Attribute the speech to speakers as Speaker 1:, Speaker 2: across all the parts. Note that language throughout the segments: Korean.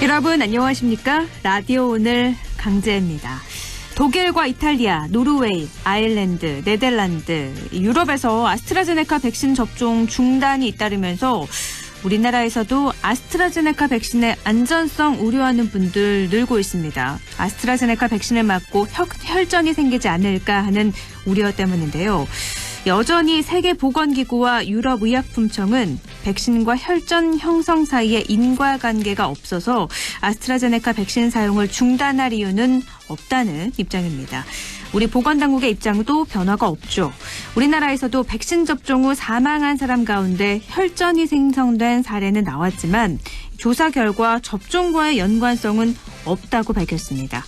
Speaker 1: 여러분 안녕하십니까? 라디오 오늘 강재입니다. 독일과 이탈리아, 노르웨이, 아일랜드, 네덜란드, 유럽에서 아스트라제네카 백신 접종 중단이 잇따르면서 우리나라에서도 아스트라제네카 백신의 안전성 우려하는 분들 늘고 있습니다. 아스트라제네카 백신을 맞고 혈전이 생기지 않을까 하는 우려 때문인데요. 여전히 세계보건기구와 유럽의약품청은 백신과 혈전 형성 사이에 인과관계가 없어서 아스트라제네카 백신 사용을 중단할 이유는 없다는 입장입니다. 우리 보건당국의 입장도 변화가 없죠. 우리나라에서도 백신 접종 후 사망한 사람 가운데 혈전이 생성된 사례는 나왔지만 조사 결과 접종과의 연관성은 없다고 밝혔습니다.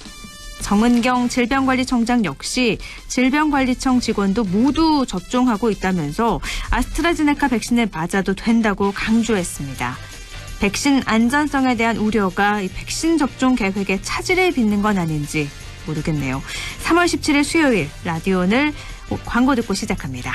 Speaker 1: 정은경 질병관리청장 역시 질병관리청 직원도 모두 접종하고 있다면서 아스트라제네카 백신을 맞아도 된다고 강조했습니다. 백신 안전성에 대한 우려가 이 백신 접종 계획에 차질을 빚는 건 아닌지 모르겠네요. 3월 17일 수요일 라디오 오늘 광고 듣고 시작합니다.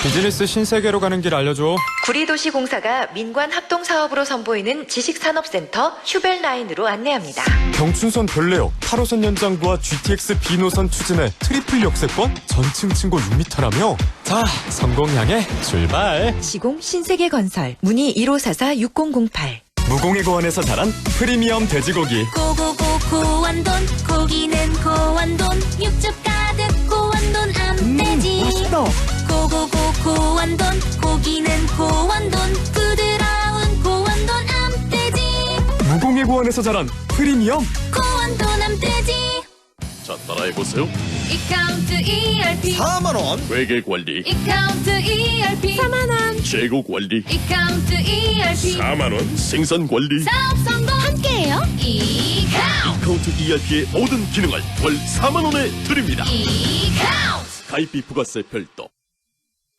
Speaker 2: 비즈니스 신세계로 가는 길 알려줘.
Speaker 3: 구리도시공사가 민관합동사업으로 선보이는 지식산업센터 휴벨라인으로 안내합니다.
Speaker 2: 경춘선 별내역 8호선 연장부와 GTX B노선 추진해 트리플 역세권 전층 층고 6m라며. 자, 성공 향해 출발.
Speaker 3: 시공 신세계건설 문의 1544-6008.
Speaker 2: 무공해 고원에서 자란 프리미엄 돼지고기.
Speaker 4: 고고고 고원돈 고기는 고원돈 육즙 가득 고원돈 암돼지
Speaker 2: 맛있다.
Speaker 4: 고고고 고원돈 고기는 고원돈 부드러운 고원돈 암돼지
Speaker 2: 무공해 고원에서 자란 프리미엄
Speaker 4: 고원돈 암돼지.
Speaker 5: 자, 따라해보세요.
Speaker 4: 이카운트 ERP
Speaker 5: 4만원 회계관리,
Speaker 4: 이카운트 ERP 4만원
Speaker 5: 재고관리,
Speaker 4: 이카운트 ERP
Speaker 5: 4만원 생산관리.
Speaker 4: 사업 성공 함께해요.
Speaker 5: 이카운트 ERP의 모든 기능을 월 4만원에 드립니다.
Speaker 4: 이카운트
Speaker 5: 가입비 부가세 별도.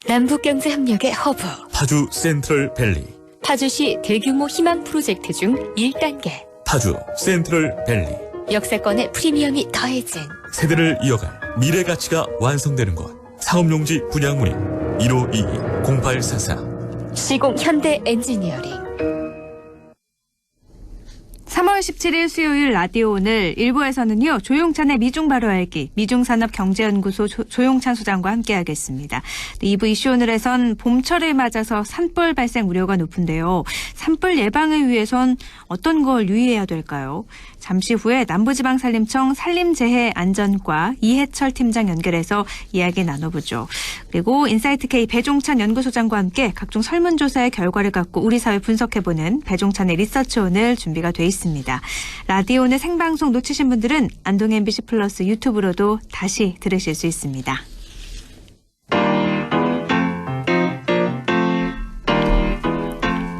Speaker 6: 남북경제협력의 허브
Speaker 7: 파주 센트럴밸리,
Speaker 6: 파주시 대규모 희망 프로젝트 중 1단계
Speaker 7: 파주 센트럴밸리.
Speaker 6: 역세권의 프리미엄이 더해진
Speaker 7: 세대를 이어갈 미래 가치가 완성되는 곳. 사업용지 분양 문의 1522-0844.
Speaker 6: 시공 현대 엔지니어링.
Speaker 1: 3월 17일 수요일 라디오 오늘 1부에서는요. 조용찬의 미중 바로 알기, 미중산업경제연구소 조용찬 소장과 함께하겠습니다. 2부 이슈 오늘에선 봄철을 맞아서 산불 발생 우려가 높은데요. 산불 예방을 위해선 어떤 걸 유의해야 될까요? 잠시 후에 남부지방산림청 산림재해안전과 이해철 팀장 연결해서 이야기 나눠보죠. 그리고 인사이트K 배종찬 연구소장과 함께 각종 설문조사의 결과를 갖고 우리 사회 분석해보는 배종찬의 리서치 오늘 준비가 돼 있습니다. 라디오 오늘 생방송 놓치신 분들은 안동 MBC 플러스 유튜브로도 다시 들으실 수 있습니다.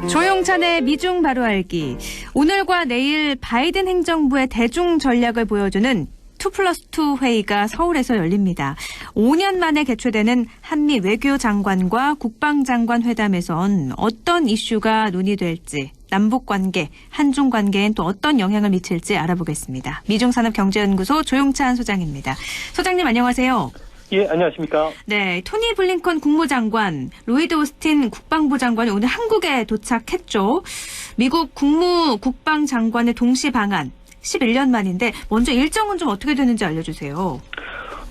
Speaker 1: 조용찬의 미중 바로 알기. 오늘과 내일 바이든 행정부의 대중 전략을 보여주는 2+2 회의가 서울에서 열립니다. 5년 만에 개최되는 한미 외교장관과 국방장관 회담에선 어떤 이슈가 논의될지, 남북관계, 한중관계엔 또 어떤 영향을 미칠지 알아보겠습니다. 미중산업경제연구소 조용찬 소장입니다. 소장님 안녕하세요.
Speaker 8: 예, 안녕하십니까.
Speaker 1: 네, 토니 블링컨 국무장관, 로이드 오스틴 국방부 장관이 오늘 한국에 도착했죠. 미국 국방장관의 동시 방한 11년 만인데 먼저 일정은 좀 어떻게 되는지 알려주세요.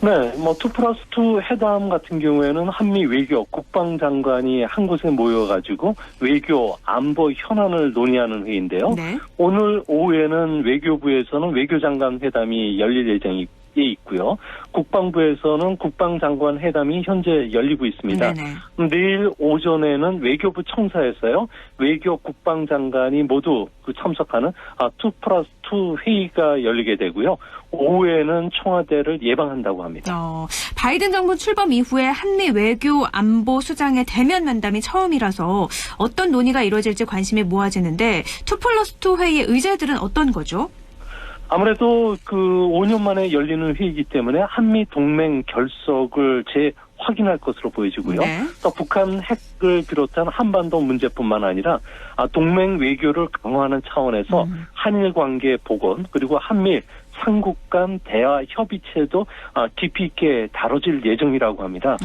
Speaker 8: 네, 2+2 회담 같은 경우에는 한미 외교 국방장관이 한 곳에 모여가지고 외교 안보 현안을 논의하는 회의인데요.
Speaker 1: 네.
Speaker 8: 오늘 오후에는 외교부에서는 외교장관 회담이 열릴 예정이 있고요. 국방부에서는 국방장관 회담이 현재 열리고 있습니다.
Speaker 1: 네네.
Speaker 8: 내일 오전에는 외교부 청사에서요. 외교 국방장관이 모두 참석하는 2+2 회의가 열리게 되고요. 오후에는 청와대를 예방한다고 합니다.
Speaker 1: 바이든 정부 출범 이후에 한미 외교 안보 수장의 대면 면담이 처음이라서 어떤 논의가 이루어질지 관심이 모아지는데 2+2 회의의 의제들은 어떤 거죠?
Speaker 8: 아무래도 5년 만에 열리는 회의이기 때문에 한미 동맹 결석을 확인할 것으로 보여지고요.
Speaker 1: 네.
Speaker 8: 또 북한 핵을 비롯한 한반도 문제뿐만 아니라 동맹 외교를 강화하는 차원에서 한일 관계 복원 그리고 한미 삼국 간 대화 협의체도 깊이 있게 다뤄질 예정이라고 합니다.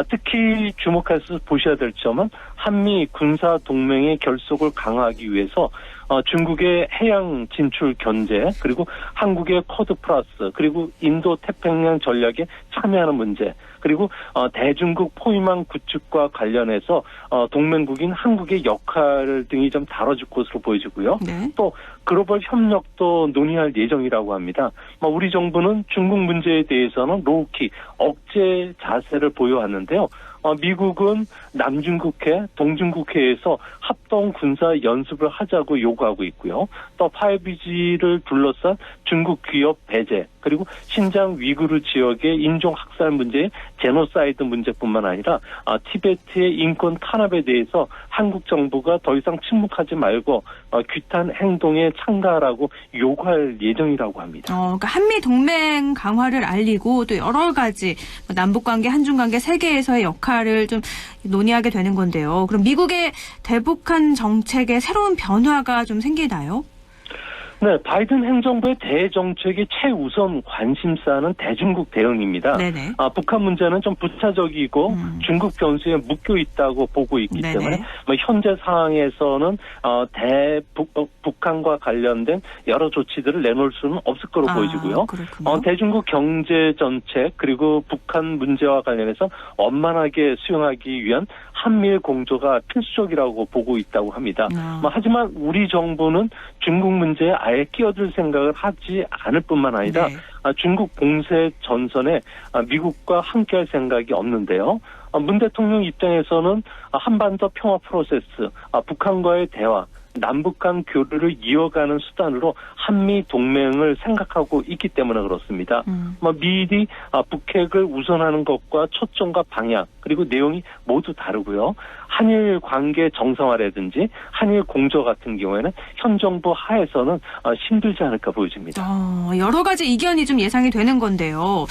Speaker 8: 특히 주목해서 보셔야 될 점은 한미 군사 동맹의 결속을 강화하기 위해서 중국의 해양 진출 견제, 그리고 한국의 쿼드 플러스, 그리고 인도 태평양 전략에 참여하는 문제, 그리고 대중국 포위망 구축과 관련해서 동맹국인 한국의 역할 등이 좀 다뤄질 것으로 보여지고요.
Speaker 1: 네.
Speaker 8: 또 글로벌 협력도 논의할 예정이라고 합니다. 우리 정부는 중국 문제에 대해서는 로우키 억제 자세를 보여왔는데요. 미국은 남중국해, 동중국해에서 합동 군사 연습을 하자고 요구하고 있고요. 또 5G를 둘러싼 중국 기업 배제, 그리고 신장 위구르 지역의 인종 학살 문제, 제노사이드 문제뿐만 아니라 티베트의 인권 탄압에 대해서 한국 정부가 더 이상 침묵하지 말고 규탄 행동에 참가하라고 요구할 예정이라고 합니다.
Speaker 1: 그러니까 한미 동맹 강화를 알리고 또 여러 가지 남북 관계, 한중 관계 세계에서의 역할을 좀 논의하게 되는 건데요. 그럼 미국의 대북한 정책에 새로운 변화가 좀 생기나요?
Speaker 8: 네, 바이든 행정부의 대정책의 최우선 관심사는 대중국 대응입니다.
Speaker 1: 네네.
Speaker 8: 북한 문제는 좀 부차적이고 중국 변수에 묶여 있다고 보고 있기
Speaker 1: 네네.
Speaker 8: 때문에 현재 상황에서는 북한과 관련된 여러 조치들을 내놓을 수는 없을 거로 보여지고요.
Speaker 1: 그렇군요.
Speaker 8: 대중국 경제 정책, 그리고 북한 문제와 관련해서 원만하게 수용하기 위한 한미일 공조가 필수적이라고 보고 있다고 합니다. 하지만 우리 정부는 중국 문제에 아예 끼어들 생각을 하지 않을 뿐만 아니라
Speaker 1: 네.
Speaker 8: 중국 봉쇄 전선에 미국과 함께할 생각이 없는데요. 문 대통령 입장에서는 한반도 평화 프로세스, 북한과의 대화, 남북 간 교류를 이어가는 수단으로 한미 동맹을 생각하고 있기 때문에 그렇습니다. 미리 북핵을 우선하는 것과 초점과 방향, 그리고 내용이 모두 다르고요. 한일 관계 정상화라든지 한일 공조 같은 경우에는 현 정부 하에서는 힘들지 않을까 보여집니다.
Speaker 1: 여러 가지 이견이 좀 예상이 되는 건데요.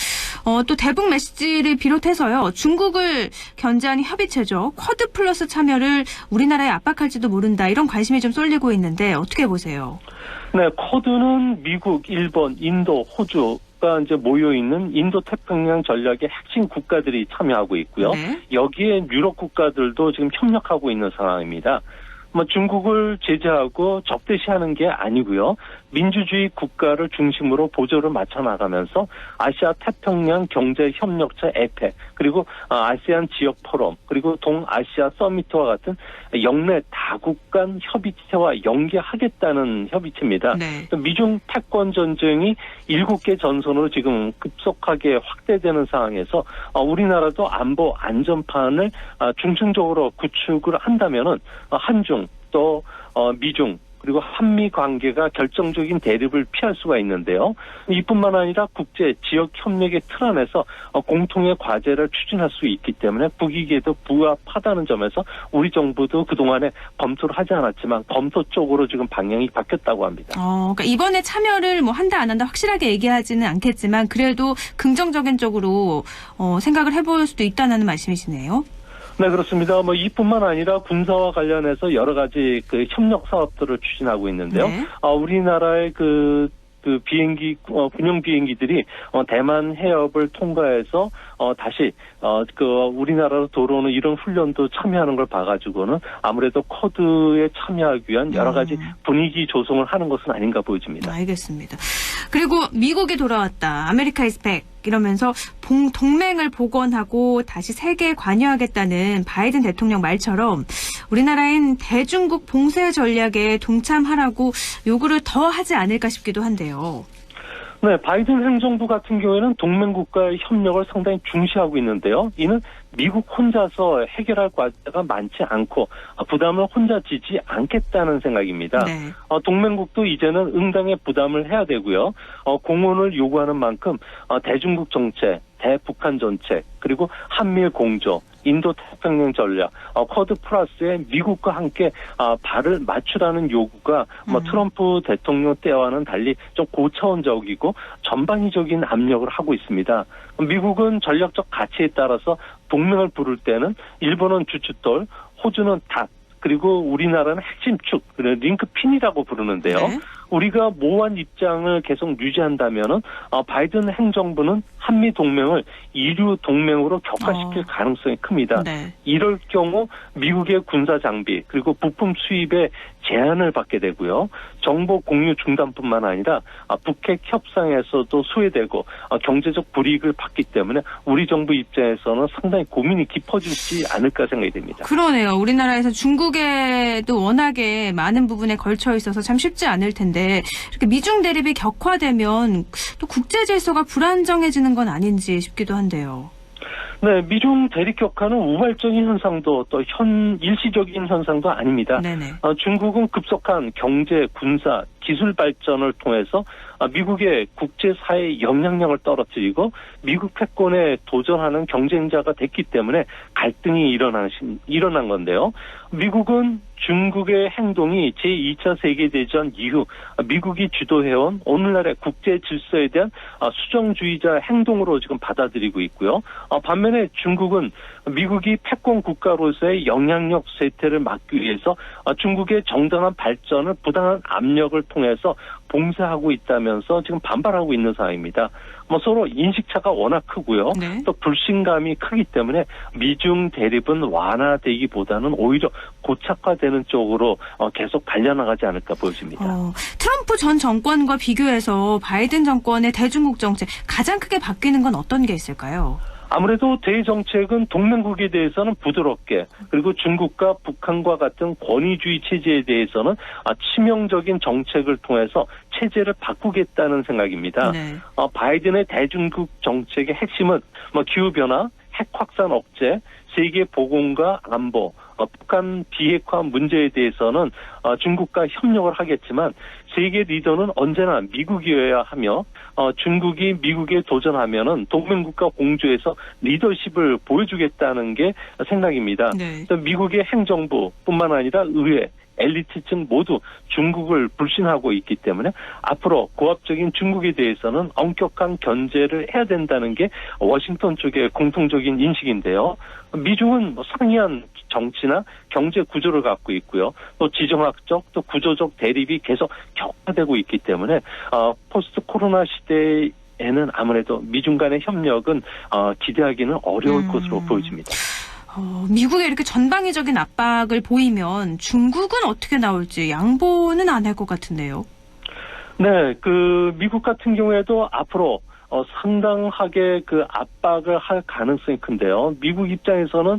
Speaker 1: 또 대북 메시지를 비롯해서요. 중국을 견제하는 협의체죠. 쿼드 플러스 참여를 우리나라에 압박할지도 모른다. 이런 관심이 좀 쏠리고 있는데 어떻게 보세요?
Speaker 8: 네, 쿼드는 미국, 일본, 인도, 호주가 이제 모여 있는 인도 태평양 전략의 핵심 국가들이 참여하고 있고요.
Speaker 1: 네.
Speaker 8: 여기에 유럽 국가들도 지금 협력하고 있는 상황입니다. 중국을 제재하고 적대시하는 게 아니고요. 민주주의 국가를 중심으로 보조를 맞춰 나가면서 아시아 태평양 경제 협력체 에펙, 그리고 아세안 지역 포럼, 그리고 동아시아 서미트와 같은 영내 다국 간 협의체와 연계하겠다는 협의체입니다.
Speaker 1: 네.
Speaker 8: 미중 패권 전쟁이 7개 전선으로 지금 급속하게 확대되는 상황에서 우리나라도 안보 안전판을 중층적으로 구축을 한다면은 한중 또 미중 그리고 한미 관계가 결정적인 대립을 피할 수가 있는데요. 이뿐만 아니라 국제 지역 협력의 틀 안에서 공통의 과제를 추진할 수 있기 때문에 북익에도 부합하다는 점에서 우리 정부도 그동안에 검토를 하지 않았지만 검토 쪽으로 지금 방향이 바뀌었다고 합니다.
Speaker 1: 그러니까 이번에 참여를 한다 안 한다 확실하게 얘기하지는 않겠지만 그래도 긍정적인 쪽으로 생각을 해볼 수도 있다는 말씀이시네요.
Speaker 8: 네, 그렇습니다. 이뿐만 아니라 군사와 관련해서 여러 가지 그 협력 사업들을 추진하고 있는데요.
Speaker 1: 네.
Speaker 8: 우리나라의 그 비행기, 군용 비행기들이 대만 해협을 통과해서 다시 우리나라로 들어오는 이런 훈련도 참여하는 걸 봐가지고는 아무래도 쿼드에 참여하기 위한 여러 가지 분위기 조성을 하는 것은 아닌가 보여집니다.
Speaker 1: 알겠습니다. 그리고 미국에 돌아왔다. 아메리카 is back. 이러면서 동맹을 복원하고 다시 세계에 관여하겠다는 바이든 대통령 말처럼 우리나라엔 대중국 봉쇄 전략에 동참하라고 요구를 더 하지 않을까 싶기도 한데요.
Speaker 8: 네, 바이든 행정부 같은 경우에는 동맹국가의 협력을 상당히 중시하고 있는데요. 이는 미국 혼자서 해결할 과제가 많지 않고 부담을 혼자 지지 않겠다는 생각입니다.
Speaker 1: 네.
Speaker 8: 동맹국도 이제는 응당의 부담을 해야 되고요. 공헌을 요구하는 만큼 대중국 정책, 대북한 정책, 그리고 한미일 공조, 인도 태평양 전략, 쿼드 플러스에 미국과 함께 발을 맞추라는 요구가 트럼프 대통령 때와는 달리 좀 고차원적이고 전방위적인 압력을 하고 있습니다. 미국은 전략적 가치에 따라서 동맹을 부를 때는 일본은 주춧돌, 호주는 닷, 그리고 우리나라는 핵심 축, 링크핀이라고 부르는데요.
Speaker 1: 네.
Speaker 8: 우리가 모호한 입장을 계속 유지한다면은 바이든 행정부는 한미 동맹을 이류 동맹으로 격화시킬 가능성이 큽니다.
Speaker 1: 네.
Speaker 8: 이럴 경우 미국의 군사 장비 그리고 부품 수입에 제한을 받게 되고요. 정보 공유 중단뿐만 아니라 북핵 협상에서도 소외되고 경제적 불이익을 받기 때문에 우리 정부 입장에서는 상당히 고민이 깊어지지 않을까 생각이 됩니다.
Speaker 1: 그러네요. 우리나라에서 중국에도 워낙에 많은 부분에 걸쳐 있어서 참 쉽지 않을 텐데 이렇게 미중 대립이 격화되면 또 국제 질서가 불안정해지는 건 아닌지 싶기도 한데요.
Speaker 8: 네, 미중 대립 격화는 우발적인 현상도 또 일시적인 현상도 아닙니다.
Speaker 1: 네네.
Speaker 8: 중국은 급속한 경제, 군사, 기술 발전을 통해서 미국의 국제사회의 영향력을 떨어뜨리고 미국 패권에 도전하는 경쟁자가 됐기 때문에 갈등이 일어난 건데요. 미국은 중국의 행동이 제2차 세계대전 이후 미국이 주도해온 오늘날의 국제 질서에 대한 수정주의자 행동으로 지금 받아들이고 있고요. 반면에 중국은 미국이 패권 국가로서의 영향력 쇠퇴를 막기 위해서 중국의 정당한 발전을 부당한 압력을 통해서 봉쇄하고 있다면서 지금 반발하고 있는 상황입니다. 서로 인식차가 워낙 크고요.
Speaker 1: 네.
Speaker 8: 또 불신감이 크기 때문에 미중 대립은 완화되기보다는 오히려 고착화되는 쪽으로 계속 달려나가지 않을까 보여집니다.
Speaker 1: 트럼프 전 정권과 비교해서 바이든 정권의 대중국 정책 가장 크게 바뀌는 건 어떤 게 있을까요?
Speaker 8: 아무래도 대정책은 동맹국에 대해서는 부드럽게 그리고 중국과 북한과 같은 권위주의 체제에 대해서는 치명적인 정책을 통해서 체제를 바꾸겠다는 생각입니다.
Speaker 1: 네.
Speaker 8: 바이든의 대중국 정책의 핵심은 기후변화, 핵 확산 억제, 세계 보건과 안보, 북한 비핵화 문제에 대해서는 중국과 협력을 하겠지만 세계 리더는 언제나 미국이어야 하며 중국이 미국에 도전하면은 동맹국가 공조에서 리더십을 보여주겠다는 게 생각입니다.
Speaker 1: 네.
Speaker 8: 미국의 행정부뿐만 아니라 의회, 엘리트층 모두 중국을 불신하고 있기 때문에 앞으로 고압적인 중국에 대해서는 엄격한 견제를 해야 된다는 게 워싱턴 쪽의 공통적인 인식인데요. 미중은 상이한 정치나 경제 구조를 갖고 있고요. 또 지정학적 또 구조적 대립이 계속 격화되고 있기 때문에 포스트 코로나 시대에는 아무래도 미중 간의 협력은 기대하기는 어려울 것으로 보여집니다.
Speaker 1: 미국에 이렇게 전방위적인 압박을 보이면 중국은 어떻게 나올지 양보는 안 할 것 같은데요.
Speaker 8: 네, 미국 같은 경우에도 앞으로 상당하게 압박을 할 가능성이 큰데요. 미국 입장에서는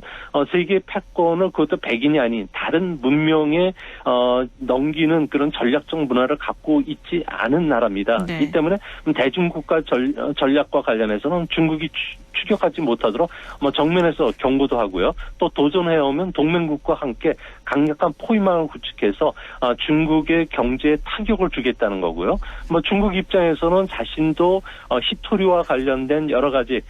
Speaker 8: 세계 패권을 그것도 백인이 아닌 다른 문명에 넘기는 그런 전략적 문화를 갖고 있지 않은 나라입니다.
Speaker 1: 네.
Speaker 8: 이 때문에 대중국가 전략과 관련해서는 중국이 추격하지 못하도록 정면에서 경고도 하고요. 또 도전해오면 동맹국과 함께 강력한 포위망을 구축해서 중국의 경제에 타격을 주겠다는 거고요. 중국 입장에서는 자신도 히토리와 관련된 여러 가지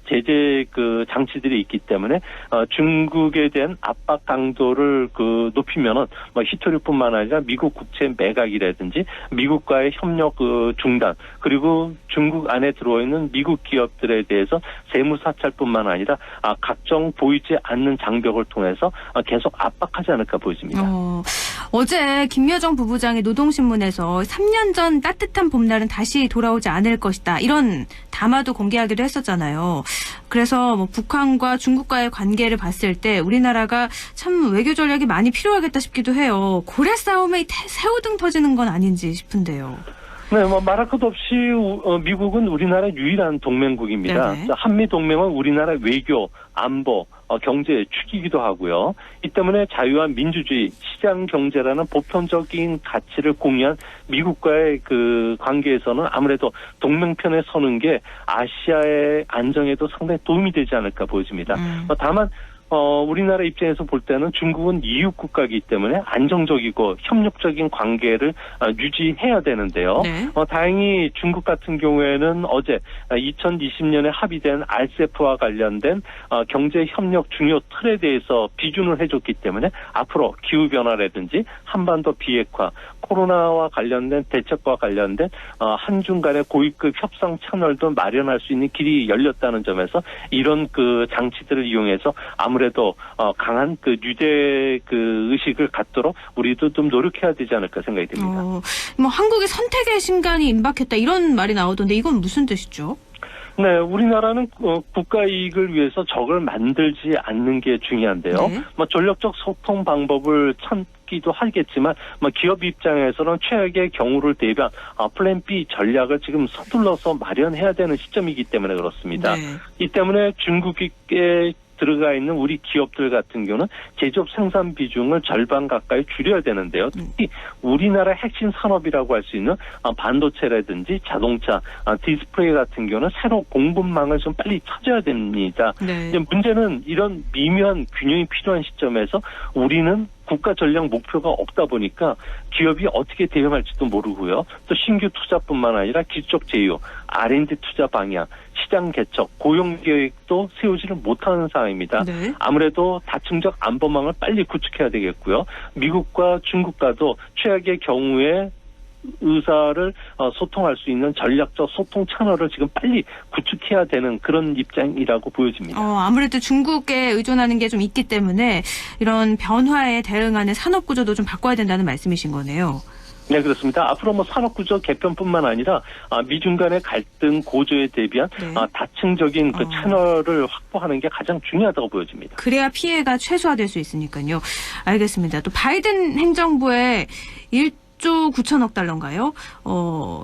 Speaker 8: 제재 장치들이 있기 때문에 중국에 대한 압박 강도를 높이면은 히토리뿐만 아니라 미국 국채 매각이라든지 미국과의 협력 중단 그리고 중국 안에 들어있는 미국 기업들에 대해서 세무 사찰뿐만 아니라 각종 보이지 않는 장벽을 통해서 계속 압박하지 않을까 보여집니다.
Speaker 1: 어제 김여정 부부장이 노동신문에서 3년 전 따뜻한 봄날은 다시 돌아오지 않을 것이다. 이런 담화도 공개하기도 했었잖아요. 그래서 북한과 중국과의 관계를 봤을 때 우리나라가 참 외교 전략이 많이 필요하겠다 싶기도 해요. 고래 싸움에 새우등 터지는 건 아닌지 싶은데요.
Speaker 8: 네, 말할 것 없이 미국은 우리나라 유일한 동맹국입니다.
Speaker 1: 네네.
Speaker 8: 한미 동맹은 우리나라 외교, 안보, 경제 축이기도 하고요. 이 때문에 자유와 민주주의, 시장 경제라는 보편적인 가치를 공유한 미국과의 관계에서는 아무래도 동맹편에 서는 게 아시아의 안정에도 상당히 도움이 되지 않을까 보여집니다. 다만 우리나라 입장에서 볼 때는 중국은 이웃 국가이기 때문에 안정적이고 협력적인 관계를 유지해야 되는데요.
Speaker 1: 네.
Speaker 8: 다행히 중국 같은 경우에는 어제 2020년에 합의된 RCEP와 관련된 경제 협력 중요 틀에 대해서 비준을 해줬기 때문에 앞으로 기후변화라든지 한반도 비핵화, 코로나와 관련된 대책과 관련된 한중 간의 고위급 협상 채널도 마련할 수 있는 길이 열렸다는 점에서 이런 장치들을 이용해서 아무래도 아무래도 강한 그 유대 그 의식을 갖도록 우리도 좀 노력해야 되지 않을까 생각이 듭니다.
Speaker 1: 뭐 한국이 선택의 신간이 임박했다 이런 말이 나오던데 이건 무슨 뜻이죠?
Speaker 8: 네, 우리나라는 국가 이익을 위해서 적을 만들지 않는 게 중요한데요.
Speaker 1: 네.
Speaker 8: 뭐 전략적 소통 방법을 찾기도 하겠지만, 뭐 기업 입장에서는 최악의 경우를 대비한 플랜 B 전략을 지금 서둘러서 마련해야 되는 시점이기 때문에 그렇습니다.
Speaker 1: 네.
Speaker 8: 이 때문에 중국에 들어가 있는 우리 기업들 같은 경우는 제조업 생산 비중을 절반 가까이 줄여야 되는데요. 특히 우리나라 핵심 산업이라고 할 수 있는 반도체라든지 자동차, 디스플레이 같은 경우는 새로 공급망을 좀 빨리 찾아야 됩니다.
Speaker 1: 네.
Speaker 8: 이제 문제는 이런 미묘한 균형이 필요한 시점에서 우리는 국가 전략 목표가 없다 보니까 기업이 어떻게 대응할지도 모르고요. 또 신규 투자뿐만 아니라 기술적 제휴, R&D 투자 방향, 시장 개척, 고용 계획도 세우지를 못하는 상황입니다.
Speaker 1: 네.
Speaker 8: 아무래도 다층적 안보망을 빨리 구축해야 되겠고요. 미국과 중국과도 최악의 경우에 의사를 소통할 수 있는 전략적 소통 채널을 지금 빨리 구축해야 되는 그런 입장이라고 보여집니다.
Speaker 1: 아무래도 중국에 의존하는 게 좀 있기 때문에 이런 변화에 대응하는 산업 구조도 좀 바꿔야 된다는 말씀이신 거네요.
Speaker 8: 네, 그렇습니다. 앞으로 뭐 산업구조 개편뿐만 아니라 미중 간의 갈등 고조에 대비한
Speaker 1: 네.
Speaker 8: 다층적인 그 채널을 확보하는 게 가장 중요하다고 보여집니다.
Speaker 1: 그래야 피해가 최소화될 수 있으니까요. 알겠습니다. 또 바이든 행정부의 1조 9천억 달러인가요?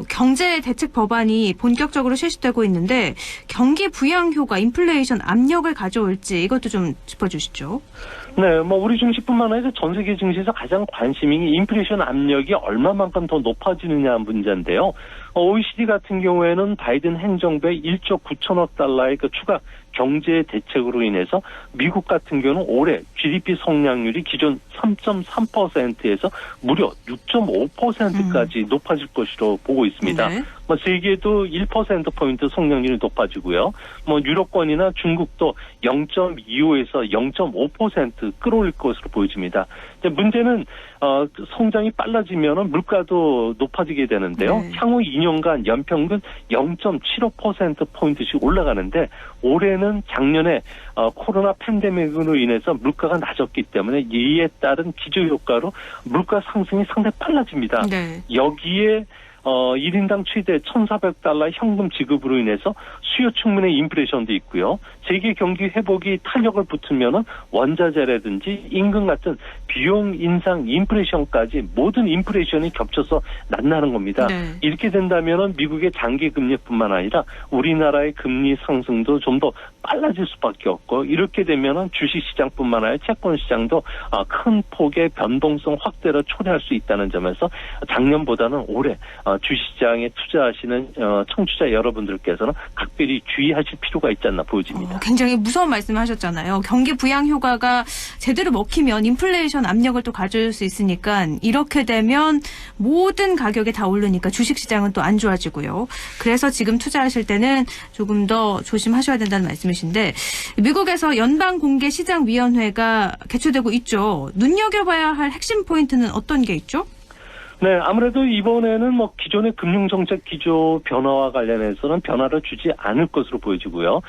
Speaker 1: 경제 대책 법안이 본격적으로 실시되고 있는데 경기 부양 효과, 인플레이션 압력을 가져올지 이것도 좀 짚어주시죠.
Speaker 8: 네, 뭐 우리 증시뿐만 아니라 전 세계 증시에서 가장 관심이 인플레이션 압력이 얼마만큼 더 높아지느냐 문제인데요. OECD 같은 경우에는 바이든 행정부의 1조 9천억 달러의 그 추가 경제 대책으로 인해서 미국 같은 경우는 올해 GDP 성장률이 기존 3.3%에서 무려 6.5%까지 높아질 것으로 보고 있습니다.
Speaker 1: 네.
Speaker 8: 뭐 세계도 1%포인트 성장률이 높아지고요. 뭐 유럽권이나 중국도 0.25에서 0.5% 끌어올릴 것으로 보여집니다. 이제 문제는 성장이 빨라지면은 물가도 높아지게 되는데요.
Speaker 1: 네.
Speaker 8: 향후 2년간 연평균 0.75%포인트씩 올라가는데 올해는 작년에 코로나 팬데믹으로 인해서 물가가 낮았기 때문에 이에 따른 기저효과로 물가 상승이 상당히 빨라집니다.
Speaker 1: 네.
Speaker 8: 여기에 1인당 최대 1,400달러 현금 지급으로 인해서 수요 측면의 인플레이션도 있고요. 세계 경기 회복이 탄력을 붙으면은 원자재라든지 임금 같은 비용 인상 인플레이션까지 모든 인플레이션이 겹쳐서 나타나는 겁니다.
Speaker 1: 네.
Speaker 8: 이렇게 된다면은 미국의 장기 금리뿐만 아니라 우리나라의 금리 상승도 좀 더 빨라질 수밖에 없고 이렇게 되면은 주식 시장뿐만 아니라 채권 시장도 큰 폭의 변동성 확대를 초래할 수 있다는 점에서 작년보다는 올해 주식시장에 투자하시는 청취자 여러분들께서는 각별히 주의하실 필요가 있지 않나 보여집니다.
Speaker 1: 굉장히 무서운 말씀하셨잖아요. 경기 부양 효과가 제대로 먹히면 인플레이션 압력을 또 가져올 수 있으니까 이렇게 되면 모든 가격이 다 오르니까 주식시장은 또 안 좋아지고요. 그래서 지금 투자하실 때는 조금 더 조심하셔야 된다는 말씀이신데 미국에서 연방공개시장위원회가 개최되고 있죠. 눈여겨봐야 할 핵심 포인트는 어떤 게 있죠?
Speaker 8: 네, 아무래도 이번에는 뭐 기존의 금융정책 기조 변화와 관련해서는 변화를 주지 않을 것으로 보여지고요.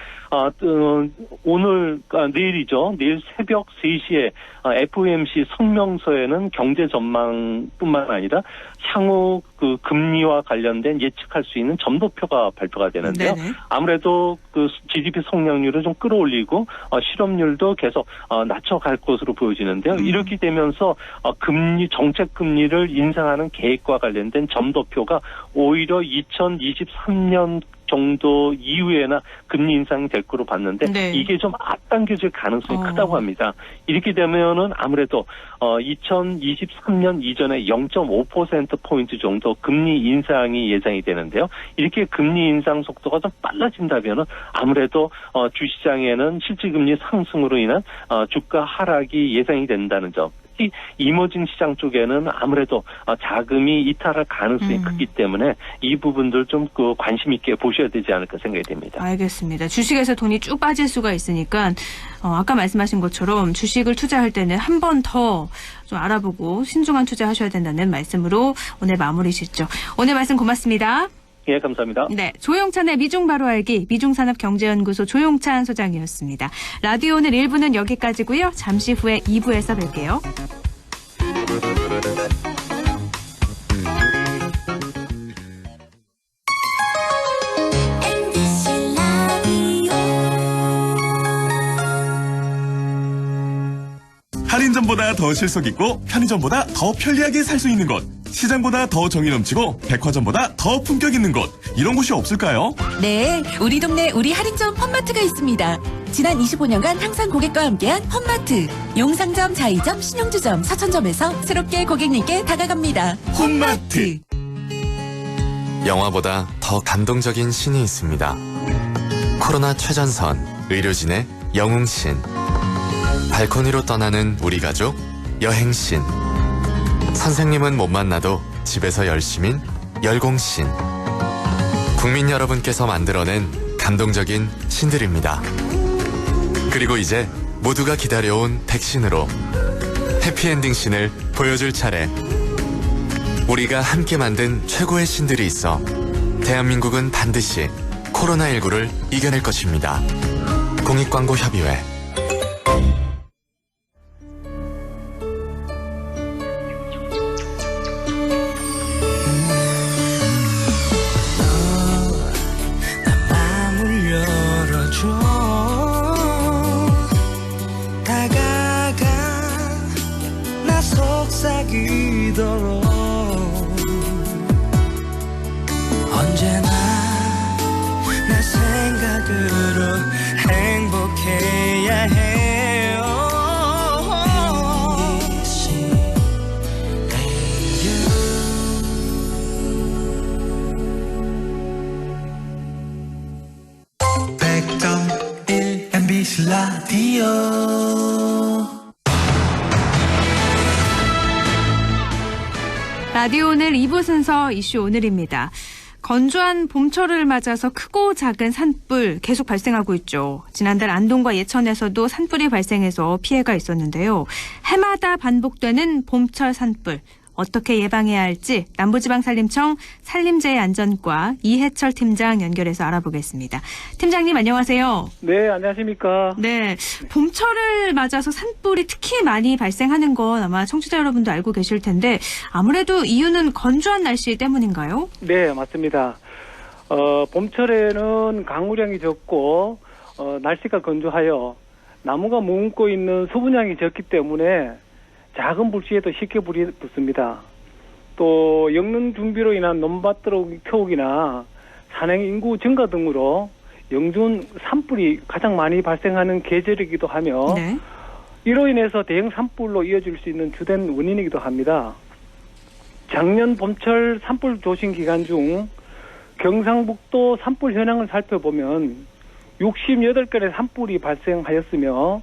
Speaker 8: 내일이죠. 내일 새벽 3시에 FOMC 성명서에는 경제 전망뿐만 아니라 향후 그 금리와 관련된 예측할 수 있는 점도표가 발표가 되는데요.
Speaker 1: 네네.
Speaker 8: 아무래도 그 GDP 성장률을 좀 끌어올리고 실업률도 계속 낮춰갈 것으로 보여지는데요. 이렇게 되면서 정책 금리를 인상하는 계획과 관련된 점도표가 오히려 2023년 정도 이후에나 금리 인상이 될 거로 봤는데
Speaker 1: 네.
Speaker 8: 이게 좀 앞당겨질 가능성이 크다고 합니다. 이렇게 되면은 아무래도 2023년 이전에 0.5%포인트 정도 금리 인상이 예상이 되는데요. 이렇게 금리 인상 속도가 좀 빨라진다면은 아무래도 주시장에는 실질금리 상승으로 인한 주가 하락이 예상이 된다는 점. 특히 이머징 시장 쪽에는 아무래도 자금이 이탈할 가능성이 크기 때문에 이 부분들 좀 관심 있게 보셔야 되지 않을까 생각이 됩니다.
Speaker 1: 알겠습니다. 주식에서 돈이 쭉 빠질 수가 있으니까 아까 말씀하신 것처럼 주식을 투자할 때는 한 번 더 좀 알아보고 신중한 투자하셔야 된다는 말씀으로 오늘 마무리 짓죠. 오늘 말씀 고맙습니다.
Speaker 8: 예, 감사합니다.
Speaker 1: 네, 조용찬의 미중 바로 알기 미중산업경제연구소 조용찬 소장이었습니다. 라디오 오늘 1부는 여기까지고요. 잠시 후에 2부에서 뵐게요.
Speaker 5: 할인점보다 더 실속 있고 편의점보다 더 편리하게 살 수 있는 곳. 시장보다 더 정이 넘치고 백화점보다 더 품격 있는 곳. 이런 곳이 없을까요?
Speaker 9: 네, 우리 동네 우리 할인점 펀마트가 있습니다. 지난 25년간 항상 고객과 함께한 펀마트. 용상점, 자이점, 신용주점, 사천점에서 새롭게 고객님께 다가갑니다. 펀마트.
Speaker 10: 영화보다 더 감동적인 신이 있습니다. 코로나 최전선 의료진의 영웅신. 발코니로 떠나는 우리 가족 여행신. 선생님은 못 만나도 집에서 열심인 열공신. 국민 여러분께서 만들어낸 감동적인 신들입니다. 그리고 이제 모두가 기다려온 백신으로 해피엔딩 신을 보여줄 차례. 우리가 함께 만든 최고의 신들이 있어 대한민국은 반드시 코로나19를 이겨낼 것입니다. 공익광고협의회.
Speaker 11: 언제나 내 생각으로 행복해야 해요. MBC 라디오.
Speaker 1: 라디오 오늘 2부 순서 이슈 오늘입니다. 건조한 봄철을 맞아서 크고 작은 산불 계속 발생하고 있죠. 지난달 안동과 예천에서도 산불이 발생해서 피해가 있었는데요. 해마다 반복되는 봄철 산불. 어떻게 예방해야 할지 남부지방산림청 산림재해안전과 이해철 팀장 연결해서 알아보겠습니다. 팀장님 안녕하세요.
Speaker 8: 네, 안녕하십니까.
Speaker 1: 네, 봄철을 맞아서 산불이 특히 많이 발생하는 건 아마 청취자 여러분도 알고 계실 텐데 아무래도 이유는 건조한 날씨 때문인가요?
Speaker 8: 네, 맞습니다. 봄철에는 강우량이 적고 날씨가 건조하여 나무가 머금고 있는 수분량이 적기 때문에 작은 불씨에도 쉽게 불이 붙습니다. 또 영능 준비로 인한 논밭 태우기나 산행 인구 증가 등으로 영준 산불이 가장 많이 발생하는 계절이기도 하며
Speaker 1: 네.
Speaker 8: 이로 인해서 대형 산불로 이어질 수 있는 주된 원인이기도 합니다. 작년 봄철 산불 조심 기간 중 경상북도 산불 현황을 살펴보면 68건의 산불이 발생하였으며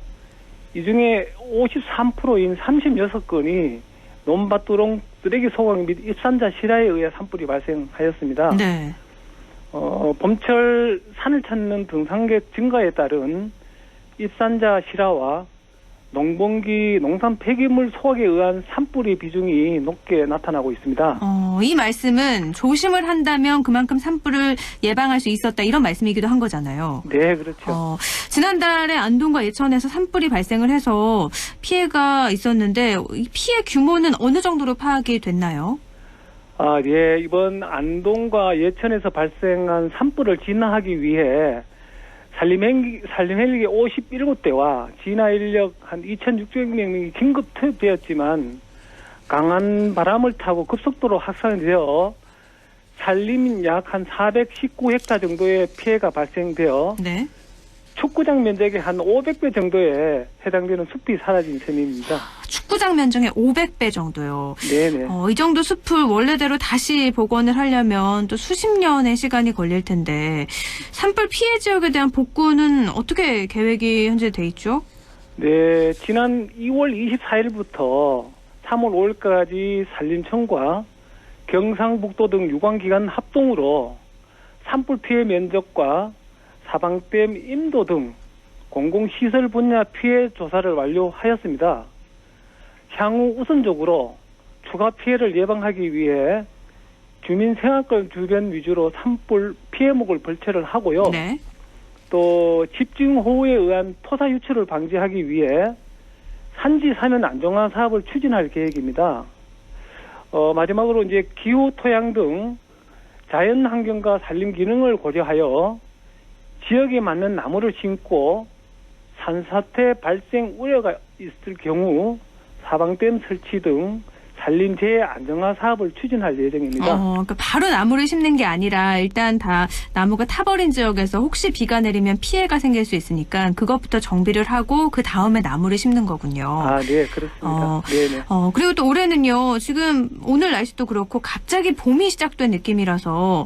Speaker 8: 이 중에 53%인 36건이 논밭두렁 쓰레기 소각 및 입산자 실화에 의해 산불이 발생하였습니다.
Speaker 1: 네.
Speaker 8: 봄철 산을 찾는 등산객 증가에 따른 입산자 실화와 농번기 농산 폐기물 소각에 의한 산불의 비중이 높게 나타나고 있습니다.
Speaker 1: 이 말씀은 조심을 한다면 그만큼 산불을 예방할 수 있었다 이런 말씀이기도 한 거잖아요.
Speaker 8: 네, 그렇죠.
Speaker 1: 지난달에 안동과 예천에서 산불이 발생을 해서 피해가 있었는데 이 피해 규모는 어느 정도로 파악이 됐나요?
Speaker 8: 예, 이번 안동과 예천에서 발생한 산불을 진화하기 위해 산림헬기 57대와 진화 인력 한 2,600명이 긴급 투입되었지만 강한 바람을 타고 급속도로 확산되어 산림 약 한 419헥타 정도의 피해가 발생되어
Speaker 1: 네.
Speaker 8: 축구장 면적의 한 500배 정도에 해당되는 숲이 사라진 셈입니다.
Speaker 1: 축구장 면적의 500배 정도요.
Speaker 8: 네네.
Speaker 1: 이 정도 숲을 원래대로 다시 복원을 하려면 또 수십 년의 시간이 걸릴 텐데 산불 피해 지역에 대한 복구는 어떻게 계획이 현재 돼 있죠?
Speaker 8: 네, 지난 2월 24일부터 3월 5일까지 산림청과 경상북도 등 유관기관 합동으로 산불 피해 면적과 사방댐 임도 등 공공시설 분야 피해 조사를 완료하였습니다. 향후 우선적으로 추가 피해를 예방하기 위해 주민 생활권 주변 위주로 산불 피해목을 벌채를 하고요.
Speaker 1: 네.
Speaker 8: 또 집중호우에 의한 토사 유출을 방지하기 위해 산지 사면 안정화 사업을 추진할 계획입니다. 마지막으로 이제 기후, 토양 등 자연 환경과 산림 기능을 고려하여 지역에 맞는 나무를 심고 산사태 발생 우려가 있을 경우 사방댐 설치 등 산림재해 안정화 사업을 추진할 예정입니다.
Speaker 1: 그러니까 바로 나무를 심는 게 아니라 일단 다 나무가 타버린 지역에서 혹시 비가 내리면 피해가 생길 수 있으니까 그것부터 정비를 하고 그 다음에 나무를 심는 거군요.
Speaker 8: 아, 네, 그렇습니다. 네네.
Speaker 1: 그리고 또 올해는요, 지금 오늘 날씨도 그렇고 갑자기 봄이 시작된 느낌이라서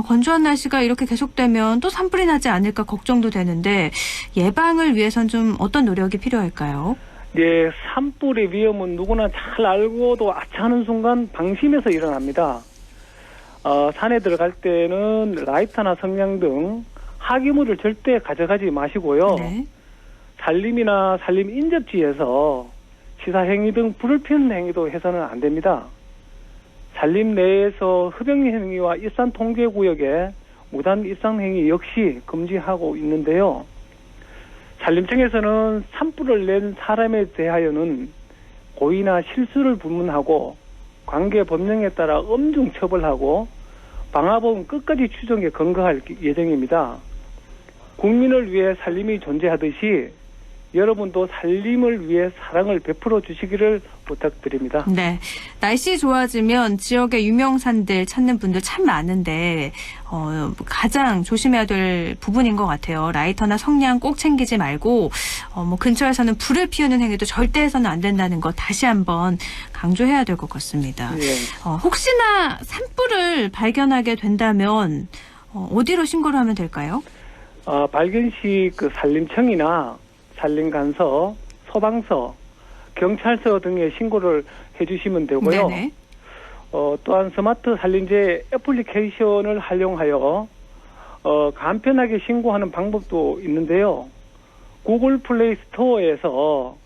Speaker 1: 건조한 날씨가 이렇게 계속되면 또 산불이 나지 않을까 걱정도 되는데 예방을 위해선 좀 어떤 노력이 필요할까요?
Speaker 8: 네, 산불의 위험은 누구나 잘 알고도 아차하는 순간 방심해서 일어납니다. 산에 들어갈 때는 라이터나 성냥 등 하기물을 절대 가져가지 마시고요.
Speaker 1: 네.
Speaker 8: 산림이나 산림 인접지에서 시사행위 등 불을 피우는 행위도 해서는 안 됩니다. 산림 내에서 흡연행위와 일산 통제구역에 무단 입상행위 역시 금지하고 있는데요. 산림청에서는 산불을 낸 사람에 대하여는 고의나 실수를 불문하고 관계 법령에 따라 엄중 처벌하고 방화범 끝까지 추정에 근거할 예정입니다. 국민을 위해 산림이 존재하듯이 여러분도 산림을 위해 사랑을 베풀어 주시기를 부탁드립니다.
Speaker 1: 네, 날씨 좋아지면 지역의 유명산들 찾는 분들 참 많은데 가장 조심해야 될 부분인 것 같아요. 라이터나 성냥 꼭 챙기지 말고 근처에서는 불을 피우는 행위도 절대 해서는 안 된다는 거 다시 한번 강조해야 될 것 같습니다.
Speaker 8: 네.
Speaker 1: 혹시나 산불을 발견하게 된다면 어디로 신고를 하면 될까요?
Speaker 8: 발견 시 그 산림청이나 산림관서, 소방서, 경찰서 등에 신고를 해주시면 되고요.
Speaker 1: 네네.
Speaker 8: 또한 스마트 산림재 애플리케이션을 활용하여 간편하게 신고하는 방법도 있는데요. 구글 플레이 스토어에서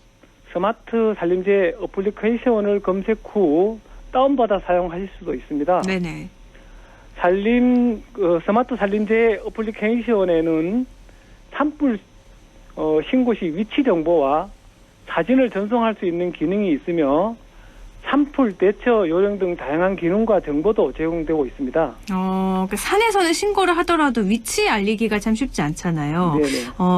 Speaker 8: 스마트 산림재 애플리케이션을 검색 후 다운받아 사용하실 수도 있습니다.
Speaker 1: 네네.
Speaker 8: 스마트 산림재 애플리케이션에는 산불 신고 시 위치 정보와 사진을 전송할 수 있는 기능이 있으며 산불 대처 요령 등 다양한 기능과 정보도 제공되고 있습니다.
Speaker 1: 그 산에서는 신고를 하더라도 위치 알리기가 참 쉽지 않잖아요.
Speaker 8: 네네.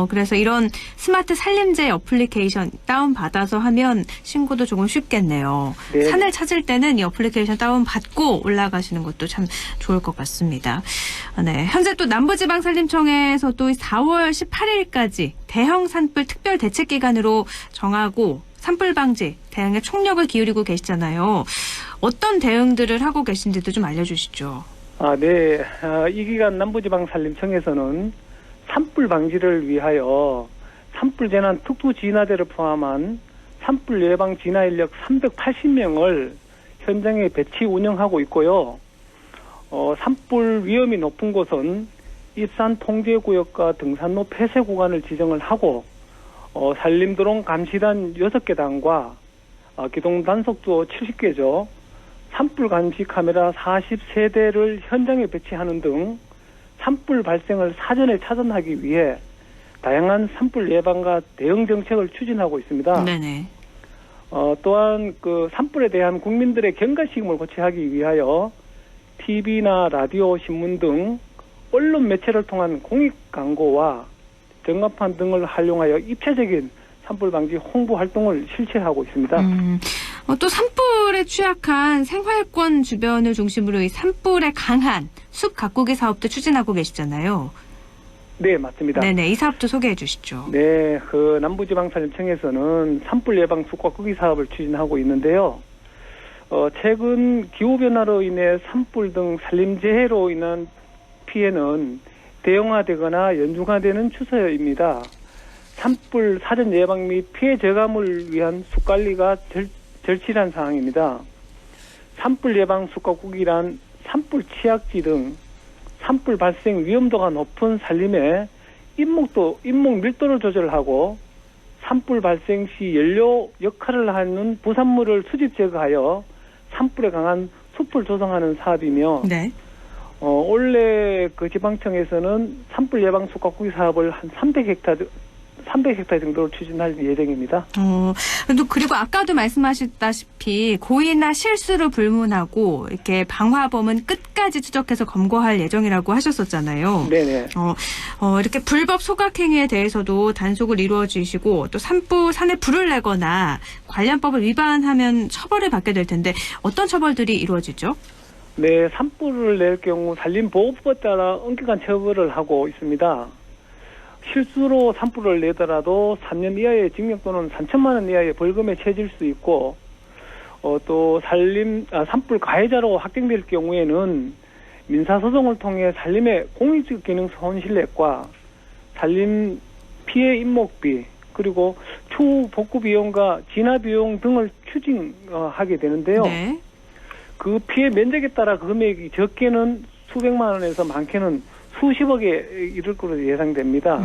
Speaker 1: 그래서 이런 스마트 산림재 어플리케이션 다운받아서 하면 신고도 조금 쉽겠네요.
Speaker 8: 네.
Speaker 1: 산을 찾을 때는 이 어플리케이션 다운받고 올라가시는 것도 참 좋을 것 같습니다. 네, 현재 또 남부지방산림청에서도 4월 18일까지 대형 산불 특별 대책 기간으로 정하고 산불 방지 대응에 총력을 기울이고 계시잖아요. 어떤 대응들을 하고 계신지도 좀 알려주시죠.
Speaker 8: 네. 이 기간 남부지방산림청에서는 산불 방지를 위하여 산불 재난 특수 진화대를 포함한 산불 예방 진화 인력 380명을 현장에 배치 운영하고 있고요. 산불 위험이 높은 곳은 입산 통제구역과 등산로 폐쇄 구간을 지정을 하고 산림드론 감시단 6개단과 기동 단속도 70개죠. 산불 감시 카메라 40세대를 현장에 배치하는 등 산불 발생을 사전에 차단하기 위해 다양한 산불 예방과 대응 정책을 추진하고 있습니다.
Speaker 1: 네네.
Speaker 8: 또한 그 산불에 대한 국민들의 경각심을 고취하기 위하여 TV나 라디오, 신문 등 언론 매체를 통한 공익 광고와 전광판 등을 활용하여 입체적인 산불 방지 홍보 활동을 실시하고 있습니다.
Speaker 1: 또 산불에 취약한 생활권 주변을 중심으로 이 산불에 강한 숲 가꾸기 사업도 추진하고 계시잖아요.
Speaker 8: 네, 맞습니다.
Speaker 1: 네네, 이 사업도 소개해 주시죠.
Speaker 8: 네, 남부지방산림청에서는 산불 예방 숲 가꾸기 사업을 추진하고 있는데요. 최근 기후변화로 인해 산불 등 산림재해로 인한 피해는 대형화되거나 연중화되는 추세입니다. 산불 사전 예방 및 피해 저감을 위한 숲관리가 절실한 상황입니다. 산불 예방 숲 가꾸기란 산불 취약지 등 산불 발생 위험도가 높은 산림에 인목 밀도를 조절하고 산불 발생 시 연료 역할을 하는 부산물을 수집 제거하여 산불에 강한 숲을 조성하는 사업이며
Speaker 1: 네.
Speaker 8: 원래 그 지방청에서는 산불 예방 숲가꾸기 사업을 한 300헥타 정도로 추진할 예정입니다.
Speaker 1: 그리고 아까도 말씀하셨다시피 고의나 실수를 불문하고 이렇게 방화범은 끝까지 추적해서 검거할 예정이라고 하셨었잖아요.
Speaker 8: 네네.
Speaker 1: 이렇게 불법 소각 행위에 대해서도 단속을 이루어 주시고 또 산에 불을 내거나 관련법을 위반하면 처벌을 받게 될 텐데 어떤 처벌들이 이루어지죠?
Speaker 8: 네, 산불을 낼 경우 산림보호법에 따라 엄격한 처벌을 하고 있습니다. 실수로 산불을 내더라도 3년 이하의 징역 또는 3천만 원 이하의 벌금에 처해질 수 있고, 또 산불 가해자로 확정될 경우에는 민사소송을 통해 산림의 공익적 기능 손실액과 산림 피해 인목비 그리고 추후 복구 비용과 진화 비용 등을 추징하게 되는데요.
Speaker 1: 네.
Speaker 8: 그 피해 면적에 따라 금액이 적게는 수백만 원에서 많게는 수십억에 이를 것으로 예상됩니다.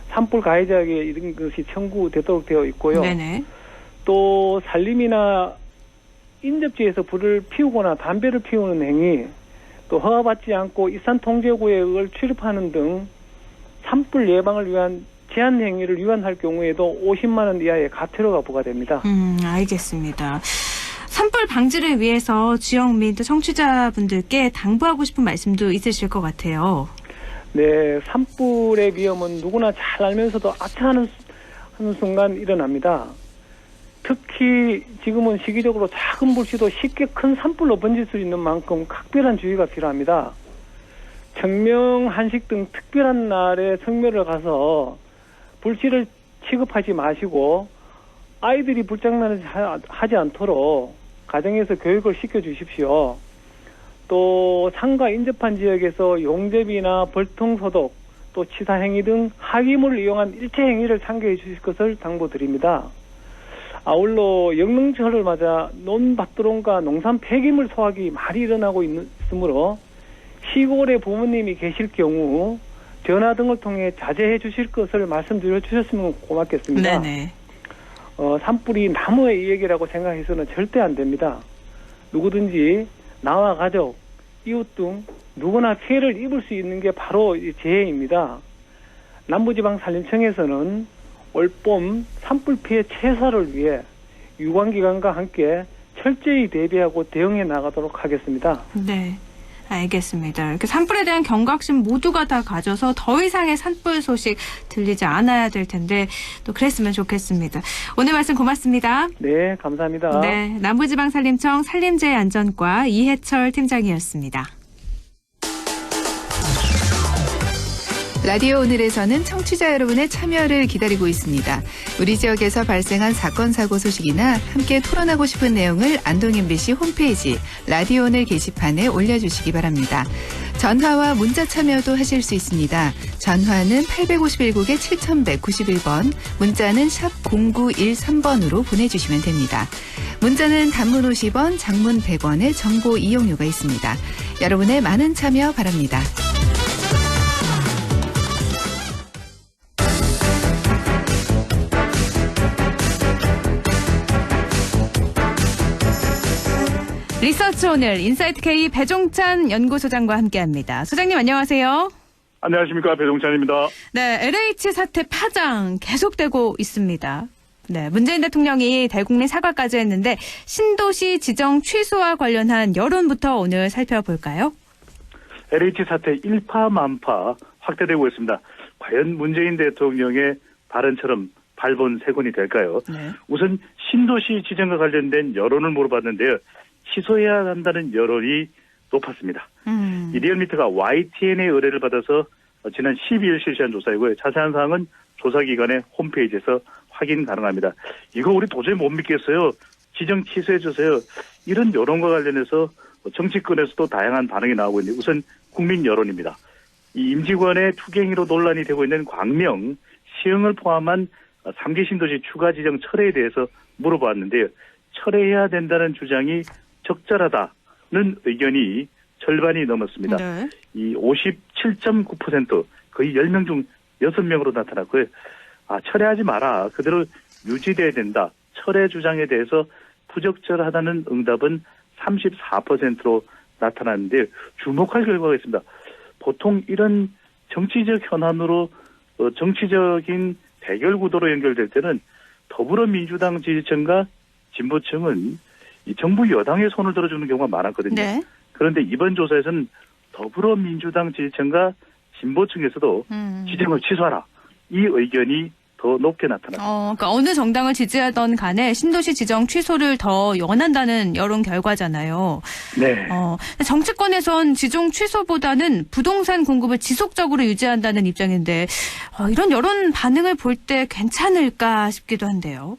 Speaker 8: 산불 가해자에게 이런 것이 청구되도록 되어 있고요.
Speaker 1: 네네.
Speaker 8: 또 산림이나 인접지에서 불을 피우거나 담배를 피우는 행위, 또 허가받지 않고 이산통제구역을 출입하는 등 산불 예방을 위한 제한 행위를 위반할 경우에도 50만 원 이하의 과태료가 부과됩니다.
Speaker 1: 알겠습니다. 산불 방지를 위해서 지역민 또 청취자분들께 당부하고 싶은 말씀도 있으실 것 같아요.
Speaker 8: 네, 산불의 위험은 누구나 잘 알면서도 아차하는 순간 일어납니다. 특히 지금은 시기적으로 작은 불씨도 쉽게 큰 산불로 번질 수 있는 만큼 각별한 주의가 필요합니다. 청명, 한식 등 특별한 날에 성묘를 가서 불씨를 취급하지 마시고 아이들이 불장난을 하지 않도록 가정에서 교육을 시켜주십시오. 또 상가 인접한 지역에서 용접이나 벌통 소독, 또 치사 행위 등 하기물을 이용한 일체 행위를 상개해 주실 것을 당부드립니다. 아울러 영능철을 맞아 논밭드론과 농산 폐기물 소각이 많이 일어나고 있으므로 시골에 부모님이 계실 경우 전화 등을 통해 자제해 주실 것을 말씀드려 주셨으면 고맙겠습니다.
Speaker 1: 네네.
Speaker 8: 산불이 나무의 이야기라고 생각해서는 절대 안 됩니다. 누구든지 나와 가족, 이웃 등 누구나 피해를 입을 수 있는 게 바로 재해입니다. 남부지방산림청에서는 올봄 산불 피해 최소화를 위해 유관기관과 함께 철저히 대비하고 대응해 나가도록 하겠습니다.
Speaker 1: 네. 알겠습니다. 이렇게 산불에 대한 경각심 모두가 다 가져서 더 이상의 산불 소식 들리지 않아야 될 텐데 또 그랬으면 좋겠습니다. 오늘 말씀 고맙습니다.
Speaker 8: 네, 감사합니다.
Speaker 1: 네, 남부지방산림청 산림재해안전과 이해철 팀장이었습니다.
Speaker 12: 라디오 오늘에서는 청취자 여러분의 참여를 기다리고 있습니다. 우리 지역에서 발생한 사건 사고 소식이나 함께 토론하고 싶은 내용을 안동 MBC 홈페이지 라디오 오늘 게시판에 올려주시기 바랍니다. 전화와 문자 참여도 하실 수 있습니다. 전화는 851국에 7191번, 문자는 샵 0913번으로 보내주시면 됩니다. 문자는 단문 50원, 장문 100원의 정보 이용료가 있습니다. 여러분의 많은 참여 바랍니다.
Speaker 1: 리서치 오늘 인사이트 K 배종찬 연구소장과 함께합니다. 소장님 안녕하세요.
Speaker 13: 안녕하십니까, 배종찬입니다.
Speaker 1: 네, LH 사태 파장 계속되고 있습니다. 네, 문재인 대통령이 대국민 사과까지 했는데 신도시 지정 취소와 관련한 여론부터 오늘 살펴볼까요?
Speaker 13: LH 사태 일파만파 확대되고 있습니다. 과연 문재인 대통령의 발언처럼 발본색원이 될까요?
Speaker 1: 네.
Speaker 13: 우선 신도시 지정과 관련된 여론을 물어봤는데요. 취소해야 한다는 여론이 높았습니다. 이 리얼미터가 YTN의 의뢰를 받아서 지난 12일 실시한 조사이고요. 자세한 사항은 조사기관의 홈페이지에서 확인 가능합니다. 이거 우리 도저히 못 믿겠어요. 지정 취소해 주세요. 이런 여론과 관련해서 정치권에서도 다양한 반응이 나오고 있는데 우선 국민 여론입니다. 이 임직원의 투쟁으로 논란이 되고 있는 광명, 시흥을 포함한 3기 신도시 추가 지정 철회에 대해서 물어봤는데요. 철회해야 된다는 주장이 적절하다는 의견이 절반이 넘었습니다.
Speaker 1: 네.
Speaker 13: 이 57.9% 거의 10명 중 6명으로 나타났고요. 철회하지 마라. 그대로 유지돼야 된다. 철회 주장에 대해서 부적절하다는 응답은 34%로 나타났는데 주목할 결과가 있습니다. 보통 이런 정치적 현안으로 정치적인 대결 구도로 연결될 때는 더불어민주당 지지층과 진보층은 이 정부 여당의 손을 들어주는 경우가 많았거든요.
Speaker 1: 네.
Speaker 13: 그런데 이번 조사에서는 더불어민주당 지지층과 진보층에서도 지정을 취소하라. 이 의견이 더 높게 나타났습니다.
Speaker 1: 그러니까 어느 정당을 지지하던 간에 신도시 지정 취소를 더 원한다는 여론 결과잖아요.
Speaker 13: 네.
Speaker 1: 정치권에선 지정 취소보다는 부동산 공급을 지속적으로 유지한다는 입장인데 이런 여론 반응을 볼 때 괜찮을까 싶기도 한데요.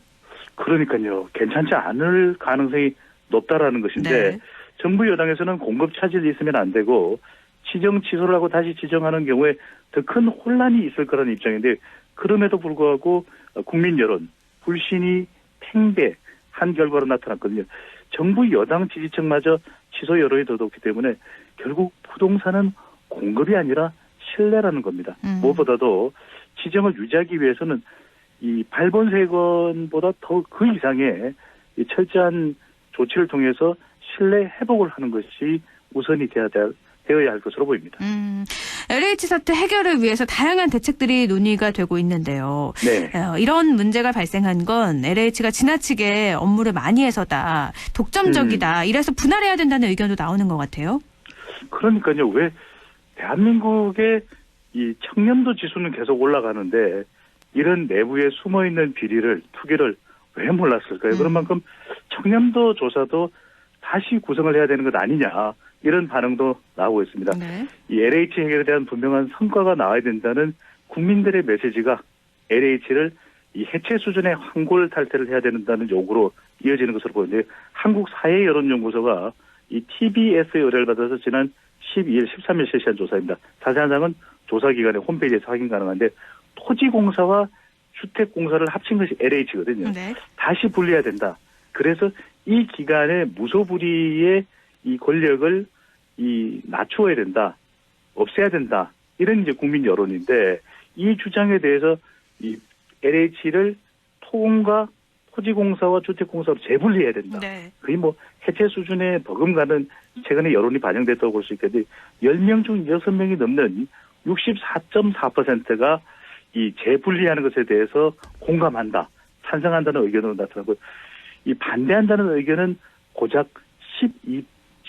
Speaker 13: 그러니까요. 괜찮지 않을 가능성이 높다라는 것인데
Speaker 1: 네.
Speaker 13: 정부 여당에서는 공급 차질이 있으면 안 되고 지정 취소를 하고 다시 지정하는 경우에 더 큰 혼란이 있을 거라는 입장인데 그럼에도 불구하고 국민 여론, 불신이 팽배한 결과로 나타났거든요. 정부 여당 지지층마저 취소 여론이 더 높기 때문에 결국 부동산은 공급이 아니라 신뢰라는 겁니다. 무엇보다도 지정을 유지하기 위해서는 이 발본세건보다 더 그 이상의 이 철저한 조치를 통해서 신뢰 회복을 하는 것이 우선이 되어야 할 것으로 보입니다.
Speaker 1: LH 사태 해결을 위해서 다양한 대책들이 논의가 되고 있는데요.
Speaker 13: 네.
Speaker 1: 이런 문제가 발생한 건 LH가 지나치게 업무를 많이 해서다. 독점적이다. 이래서 분할해야 된다는 의견도 나오는 것 같아요.
Speaker 13: 그러니까요. 왜 대한민국의 이 청렴도 지수는 계속 올라가는데 이런 내부에 숨어있는 비리를, 투기를 왜 몰랐을까요? 그런 만큼 청렴도 조사도 다시 구성을 해야 되는 것 아니냐. 이런 반응도 나오고 있습니다.
Speaker 1: 네.
Speaker 13: 이 LH 해결에 대한 분명한 성과가 나와야 된다는 국민들의 메시지가 LH를 이 해체 수준의 환골탈태를 해야 된다는 요구로 이어지는 것으로 보이는데 한국 사회여론연구소가 이 TBS의 의뢰를 받아서 지난 12일, 13일 실시한 조사입니다. 자세한 사항은 조사기관의 홈페이지에서 확인 가능한데 토지공사와 주택공사를 합친 것이 LH거든요.
Speaker 1: 네.
Speaker 13: 다시 분리해야 된다. 그래서 이 기관의 무소불위의 이 권력을 낮추어야 된다, 없애야 된다 이런 이제 국민 여론인데 이 주장에 대해서 이 LH를 토공과 토지공사와 주택공사로 재분리해야 된다.
Speaker 1: 네.
Speaker 13: 거의 뭐 해체 수준의 버금가는 최근에 여론이 반영됐다고 볼 수 있겠는데 10명 중 6명이 넘는 64.4%가 이 재분리하는 것에 대해서 공감한다, 찬성한다는 의견으로 나타나고 이 반대한다는 의견은 고작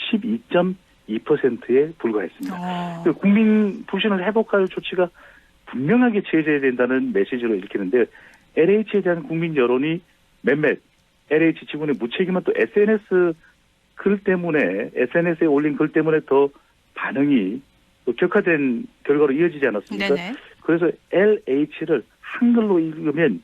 Speaker 13: 12.2%에 불과했습니다. 국민 불신을 회복할 조치가 분명하게 취해져야 된다는 메시지로 읽히는데 LH에 대한 국민 여론이 몇몇 LH 직원의 무책임한 또 SNS 글 때문에 SNS에 올린 글 때문에 더 반응이 또 격화된 결과로 이어지지 않았습니까?
Speaker 1: 네네.
Speaker 13: 그래서 LH를 한글로 읽으면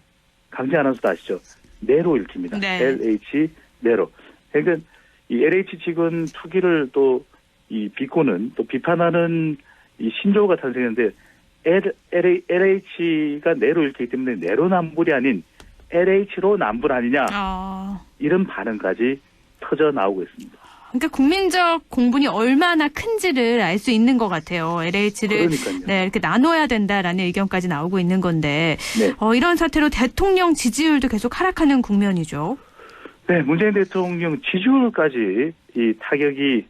Speaker 13: 강제 아나운서도 아시죠? 네로 읽힙니다.
Speaker 1: 네.
Speaker 13: LH 네로. 그러니까 이 LH 직원 투기를 또 이 비꼬는 또 비판하는 이 신조어가 탄생했는데 LH가 네로 읽기 때문에 내로남불이 아닌 LH로 남불 아니냐 이런 반응까지 터져 나오고 있습니다.
Speaker 1: 그러니까 국민적 공분이 얼마나 큰지를 알 수 있는 것 같아요. LH를 네, 이렇게 나눠야 된다라는 의견까지 나오고 있는 건데
Speaker 13: 네.
Speaker 1: 이런 사태로 대통령 지지율도 계속 하락하는 국면이죠.
Speaker 13: 네, 문재인 대통령 지지율까지 이 타격이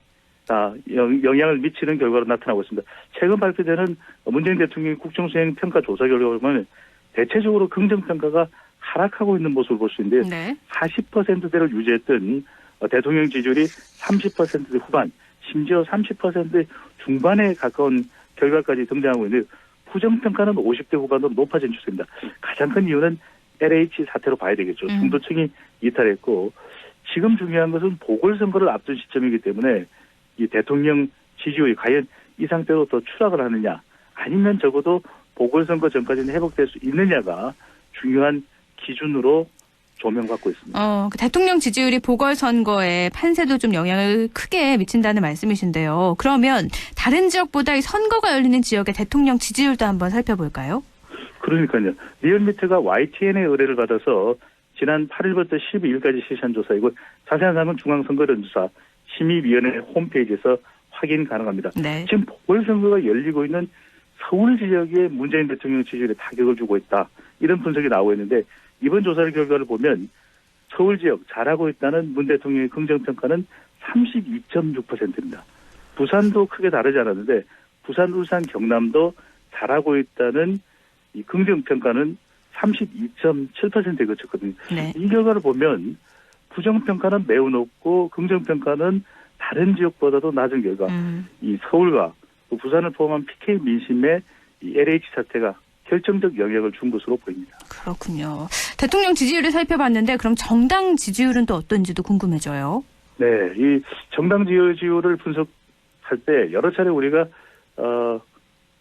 Speaker 13: 영향을 미치는 결과로 나타나고 있습니다. 최근 발표되는 문재인 대통령의 국정수행 평가 조사 결과를 보면 대체적으로 긍정평가가 하락하고 있는 모습을 볼 수 있는데
Speaker 1: 네.
Speaker 13: 40%대를 유지했던 대통령 지지율이 30% 후반, 심지어 30% 중반에 가까운 결과까지 등장하고 있는데 부정평가는 50대 후반으로 높아진 추세입니다. 가장 큰 이유는 LH 사태로 봐야 되겠죠. 중도층이 이탈했고 지금 중요한 것은 보궐선거를 앞둔 시점이기 때문에 이 대통령 지지율이 과연 이 상태로 더 추락을 하느냐 아니면 적어도 보궐선거 전까지는 회복될 수 있느냐가 중요한 기준으로 조명받고 있습니다.
Speaker 1: 대통령 지지율이 보궐선거에 판세도 좀 영향을 크게 미친다는 말씀이신데요. 그러면 다른 지역보다 이 선거가 열리는 지역의 대통령 지지율도 한번 살펴볼까요?
Speaker 13: 그러니까요. 리얼미터가 YTN의 의뢰를 받아서 지난 8일부터 12일까지 실시한 조사이고 자세한 사항은 중앙선거연수사 심의위원회 홈페이지에서 확인 가능합니다.
Speaker 1: 네.
Speaker 13: 지금 보궐선거가 열리고 있는 서울 지역에 문재인 대통령 지지율에 타격을 주고 있다. 이런 분석이 나오고 있는데 이번 조사 결과를 보면 서울 지역 잘하고 있다는 문 대통령의 긍정평가는 32.6%입니다. 부산도 크게 다르지 않았는데 부산, 울산, 경남도 잘하고 있다는 이 긍정평가는 32.7%에 그쳤거든요.
Speaker 1: 네.
Speaker 13: 이 결과를 보면 부정평가는 매우 높고 긍정평가는 다른 지역보다도 낮은 결과 이 서울과 또 부산을 포함한 PK 민심에 이 LH 사태가 결정적 영향을 준 것으로 보입니다.
Speaker 1: 그렇군요. 대통령 지지율을 살펴봤는데 그럼 정당 지지율은 또 어떤지도 궁금해져요.
Speaker 13: 네, 이 정당 지지율을 분석할 때 여러 차례 우리가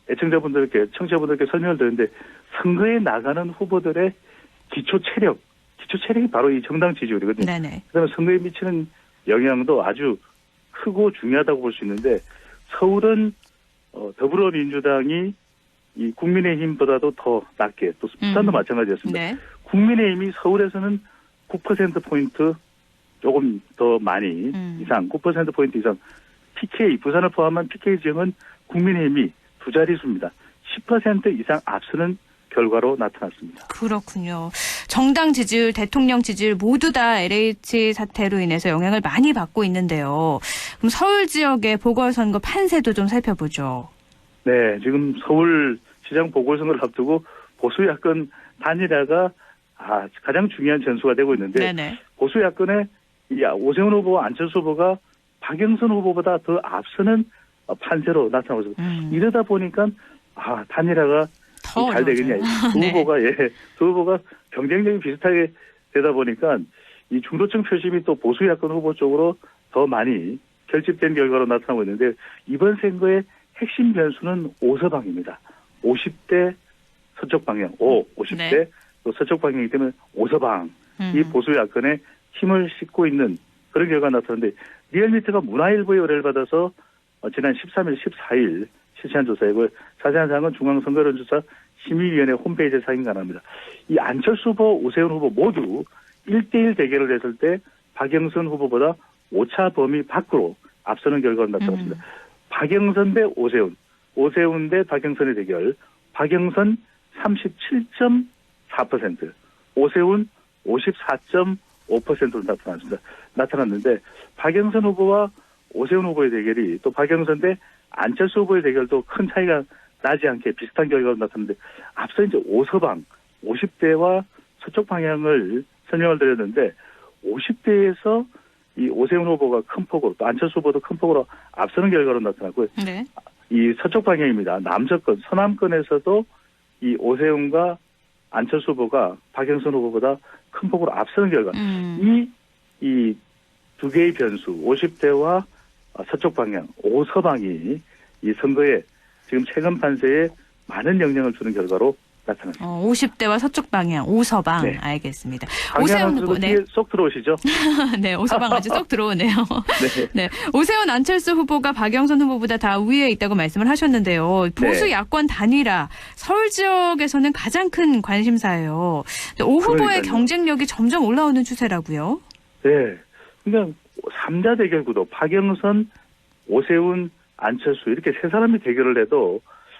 Speaker 13: 애청자분들께, 청취자분들께 설명을 드렸는데 선거에 나가는 후보들의 기초 체력이 바로 이 정당 지지율이거든요.
Speaker 1: 네네.
Speaker 13: 그다음에 선거에 미치는 영향도 아주 크고 중요하다고 볼 수 있는데 서울은 더불어민주당이 이 국민의힘보다도 더 낮게 또 부산도 마찬가지였습니다.
Speaker 1: 네.
Speaker 13: 국민의힘이 서울에서는 9%포인트 조금 더 많이 이상 9%포인트 이상 PK 부산을 포함한 PK 지역은 국민의힘이 두 자릿수입니다. 10% 이상 앞서는 결과로 나타났습니다.
Speaker 1: 그렇군요. 정당 지지율, 대통령 지지율 모두 다 LH 사태로 인해서 영향을 많이 받고 있는데요. 그럼 서울 지역의 보궐선거 판세도 좀 살펴보죠.
Speaker 13: 네, 지금 서울시장 보궐선거를 앞두고 보수 야권 단일화가 가장 중요한 전수가 되고 있는데
Speaker 1: 네네.
Speaker 13: 보수 야권의 오세훈 후보와 안철수 후보가 박영선 후보보다 더 앞서는 판세로 나타나고 있습니다. 이러다 보니까 단일화가 잘 되겠냐.
Speaker 1: 네.
Speaker 13: 두 후보가 경쟁력이 비슷하게 되다 보니까 이 중도층 표심이 또 보수 야권 후보 쪽으로 더 많이 결집된 결과로 나타나고 있는데 이번 선거의 핵심 변수는 오서방입니다. 50대 서쪽 방향, 50대
Speaker 1: 네.
Speaker 13: 또 서쪽 방향이기 때문에 오서방 이 보수 야권에 힘을 싣고 있는 그런 결과가 나타났는데 리얼미터가 문화일보의 의뢰를 받아서 지난 13일, 14일 실시한 조사이고 자세한 사항은 중앙선거론조사 심의위원회 홈페이지에 확인 가능합니다. 이 안철수 후보, 오세훈 후보 모두 1대1 대결을 했을 때 박영선 후보보다 오차 범위 밖으로 앞서는 결과가 나타났습니다. 박영선 대 오세훈, 오세훈 대 박영선의 대결, 박영선 37.4%, 오세훈 54.5%로 나타났는데 박영선 후보와 오세훈 후보의 대결이 또 박영선 대 안철수 후보의 대결도 큰 차이가 나지 않게 비슷한 결과가 나타났는데 앞서 이제 오서방 50대와 서쪽 방향을 설명을 드렸는데 50대에서 이 오세훈 후보가 큰 폭으로 또 안철수 후보도 큰 폭으로 앞서는 결과로 나타났고요.
Speaker 1: 네.
Speaker 13: 이 서쪽 방향입니다. 남서권, 서남권에서도 이 오세훈과 안철수 후보가 박영선 후보보다 큰 폭으로 앞서는 결과. 이 두 개의 변수, 50대와 서쪽 방향, 오서방이 이 선거에 지금 최근 판세에 많은 영향을 주는 결과로 나타났습니다.
Speaker 1: 50대와 서쪽 방향, 오서방.
Speaker 13: 네.
Speaker 1: 알겠습니다.
Speaker 13: 오세훈 후보 네. 쏙 들어오시죠?
Speaker 1: 네, 오서방 아주 쏙 들어오네요.
Speaker 13: 네.
Speaker 1: 네, 오세훈, 안철수 후보가 박영선 후보보다 다 우위에 있다고 말씀을 하셨는데요. 보수
Speaker 13: 네.
Speaker 1: 야권 단일화, 서울 지역에서는 가장 큰 관심사예요. 오 후보의 경쟁력이 점점 올라오는 추세라고요.
Speaker 13: 네, 그러니까 3자 대결 구도, 박영선, 오세훈, 안철수 이렇게 세 사람이 대결을 해도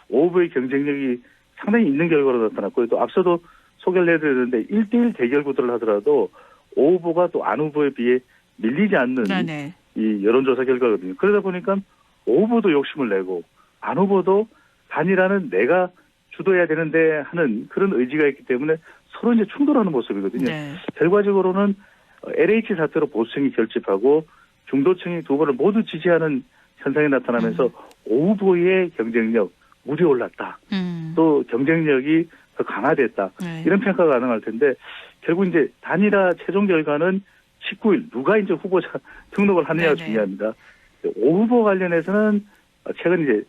Speaker 13: 오 후보의 경쟁력이 상당히 있는 결과로 나타났고요. 또 앞서도 소개를 해드렸는데 1대1 대결 구도를 하더라도 오 후보가 또 안 후보에 비해 밀리지 않는
Speaker 1: 네네.
Speaker 13: 이 여론조사 결과거든요. 그러다 보니까 오 후보도 욕심을 내고 안 후보도 단일화는 내가 주도해야 되는데 하는 그런 의지가 있기 때문에 서로 이제 충돌하는 모습이거든요.
Speaker 1: 네.
Speaker 13: 결과적으로는 LH 사태로 보수층이 결집하고 중도층이 두 후보를 모두 지지하는 현상이 나타나면서 오 후보의 경쟁력 무리 올랐다. 또 경쟁력이 더 강화됐다.
Speaker 1: 네.
Speaker 13: 이런 평가가 가능할 텐데 결국 이제 단일화 최종 결과는 19일 누가 이제 후보자 등록을 하느냐가
Speaker 1: 네네.
Speaker 13: 중요합니다. 오 후보 관련해서는 최근 이제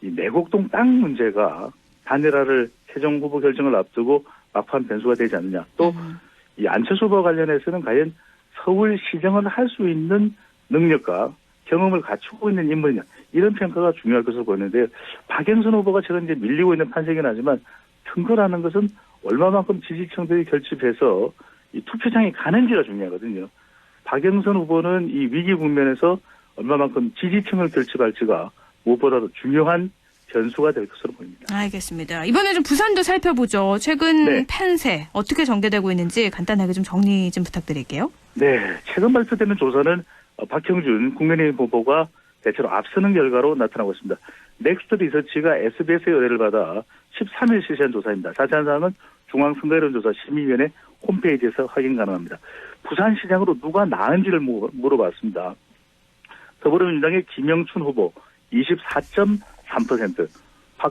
Speaker 13: 이 내곡동 땅 문제가 단일화를 최종 후보 결정을 앞두고 막판 변수가 되지 않느냐. 또 이 안철수 후보 관련해서는 과연 서울시정을 할 수 있는 능력과 경험을 갖추고 있는 인물이냐. 이런 평가가 중요할 것으로 보이는데요. 박영선 후보가 최근 이제 밀리고 있는 판세긴 하지만 선거라는 것은 얼마만큼 지지층들이 결집해서 이 투표장에 가는지가 중요하거든요. 박영선 후보는 이 위기 국면에서 얼마만큼 지지층을 결집할지가 무엇보다도 중요한 변수가 될 것으로 보입니다.
Speaker 1: 알겠습니다. 이번에 좀 부산도 살펴보죠. 최근
Speaker 13: 네.
Speaker 1: 판세 어떻게 전개되고 있는지 간단하게 좀 정리 좀 부탁드릴게요.
Speaker 13: 네, 최근 발표되는 조사는 박형준 국민의힘 후보가 대체로 앞서는 결과로 나타나고 있습니다. 넥스트 리서치가 SBS의 의뢰를 받아 13일 실시한 조사입니다. 자세한 사항은 중앙선거여론조사 심의위원회 홈페이지에서 확인 가능합니다. 부산시장으로 누가 나은지를 물어봤습니다. 더불어민주당의 김영춘 후보 24.3%,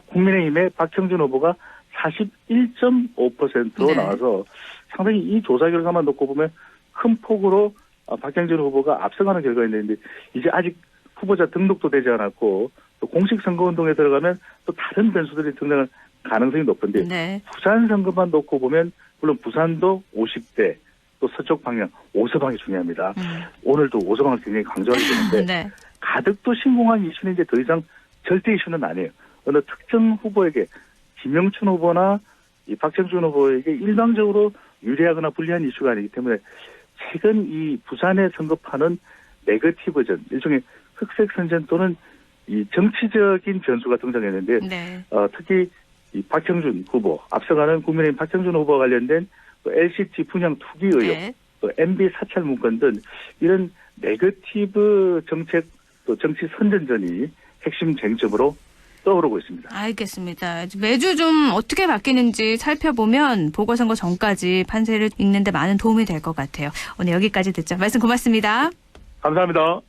Speaker 13: 국민의힘의 박형준 후보가 41.5%로
Speaker 1: 네.
Speaker 13: 나와서 상당히 이 조사 결과만 놓고 보면 큰 폭으로 박형준 후보가 앞서가는 결과였는데 이제 아직 후보자 등록도 되지 않았고 또 공식 선거운동에 들어가면 또 다른 변수들이 등장할 가능성이 높은데
Speaker 1: 네.
Speaker 13: 부산 선거만 놓고 보면 물론 부산도 50대 또 서쪽 방향 오서방이 중요합니다. 오늘도 오서방을 굉장히 강조하게 되는데
Speaker 1: 네.
Speaker 13: 가덕도 신공항 이슈는 이제 더 이상 절대 이슈는 아니에요. 어느 특정 후보에게 김영춘 후보나 이 박형준 후보에게 일방적으로 유리하거나 불리한 이슈가 아니기 때문에 최근 이 부산의 선거판은 네거티브전, 일종의 흑색 선전 또는 이 정치적인 변수가 등장했는데
Speaker 1: 네.
Speaker 13: 특히 이 박형준 후보, 앞서가는 국민의힘 박형준 후보와 관련된 또 LCT 분양 투기 의혹,
Speaker 1: 네.
Speaker 13: 또 MB 사찰 문건 등 이런 네거티브 정책 또 정치 선전전이 핵심 쟁점으로 떠오르고 있습니다.
Speaker 1: 알겠습니다. 매주 좀 어떻게 바뀌는지 살펴보면 보궐선거 전까지 판세를 읽는 데 많은 도움이 될 것 같아요. 오늘 여기까지 듣죠. 말씀 고맙습니다.
Speaker 13: 감사합니다.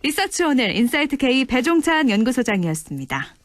Speaker 1: 리서치 오늘 인사이트 K 배종찬 연구소장이었습니다.